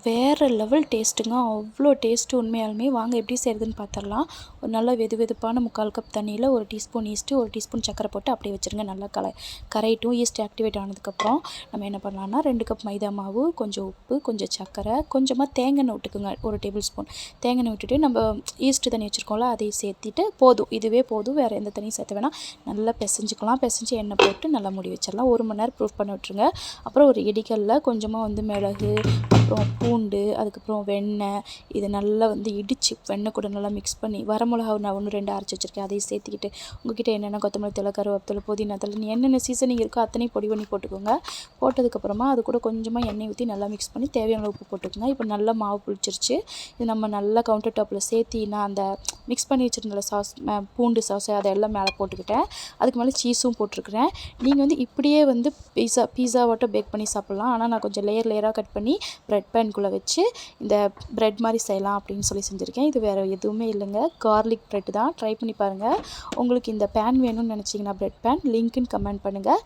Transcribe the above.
வேறு லெவல் டேஸ்ட்டுங்க. அவ்வளோ டேஸ்ட்டு உண்மையாலுமே. வாங்க எப்படி செய்கிறதுன்னு பார்த்துடலாம். ஒரு நல்ல வெதுவெதுப்பான 3/4 கப் தண்ணியில் 1 டீஸ்பூன் ஈஸ்ட்டு 1 டீஸ்பூன் சர்க்கரை போட்டு அப்படியே வச்சுருங்க. நல்லா கரையட்டும். ஈஸ்ட் ஆக்டிவேட் ஆனதுக்கப்புறம் நம்ம என்ன பண்ணலான்னா 2 கப் மைதா மாவு, கொஞ்சம் உப்பு, கொஞ்சம் சர்க்கரை, கொஞ்சமாக தேங்காய் எண்ணெய் விட்டுக்குங்க. 1 டேபிள் ஸ்பூன் தேங்காய் எண்ணெய் விட்டுட்டு நம்ம ஈஸ்ட்டு தண்ணி வச்சுருக்கோம்ல அதையும் சேர்த்திட்டு போதும். இதுவே போதும். வேறு எந்த தண்ணியும் சேர்த்த வேணாம். நல்லா பிசைஞ்சிக்கலாம். பிசைஞ்சு எண்ணெய் போட்டு நல்லா மூடி வச்சிடலாம். 1 மணி நேரம் ப்ரூஃப் பண்ணி விட்டுருங்க. அப்புறம் ஒரு இடிக்கல்ல கொஞ்சமாக மிளகு, அப்புறம் பூண்டு, அதுக்கப்புறம் வெண்ணெய், இது நல்லா இடித்து வெண்ணெய் கூட நல்லா மிக்ஸ் பண்ணி வரமிளகா நான் 1, 2 அரைச்சி வச்சுருக்கேன். அதையும் சேர்த்துக்கிட்டு உங்கள்கிட்ட என்னென்ன கொத்தமல்லி தழை, கருவேப்பிலை, புதினா தழை என்னென்ன சீசனிங் இருக்கோ அத்தனையும் பொடி பண்ணி போட்டுக்கோங்க. போட்டதுக்கப்புறமா அது கூட கொஞ்சமாக எண்ணெய் ஊற்றி நல்லா மிக்ஸ் பண்ணி தேவையான உப்பு போட்டுக்கோங்க. இப்போ நல்லா மாவு புளிச்சிருச்சு. இது நம்ம நல்லா கவுண்டர் டாப்பில் சேர்த்தினா அந்த மிக்ஸ் பண்ணி வச்சுருந்த சாஸ் பூண்டு சாஸ் அதெல்லாம் மேலே போட்டுக்கிட்டேன். அதுக்கு மேலே சீஸும் போட்டிருக்கிறேன். நீங்கள் இப்படியே பீஸாவாட்டம் பேக் பண்ணி சாப்பிட்லாம். ஆனால் நான் கொஞ்சம் லேயராக கட் பண்ணி ப்ரெட் பேன்குள்ளே வச்சு இந்த ப்ரெட் மாதிரி செய்யலாம் அப்படின்னு செஞ்சுருக்கேன். இது வேறு எதுவுமே இல்லைங்க, கார்லிக் ப்ரெட் தான். ட்ரை பண்ணி பாருங்கள். உங்களுக்கு இந்த பேன் வேணும்னு நினச்சிங்கன்னா ப்ரெட் பேன் லிங்க்குன்னு கமெண்ட் பண்ணுங்கள்.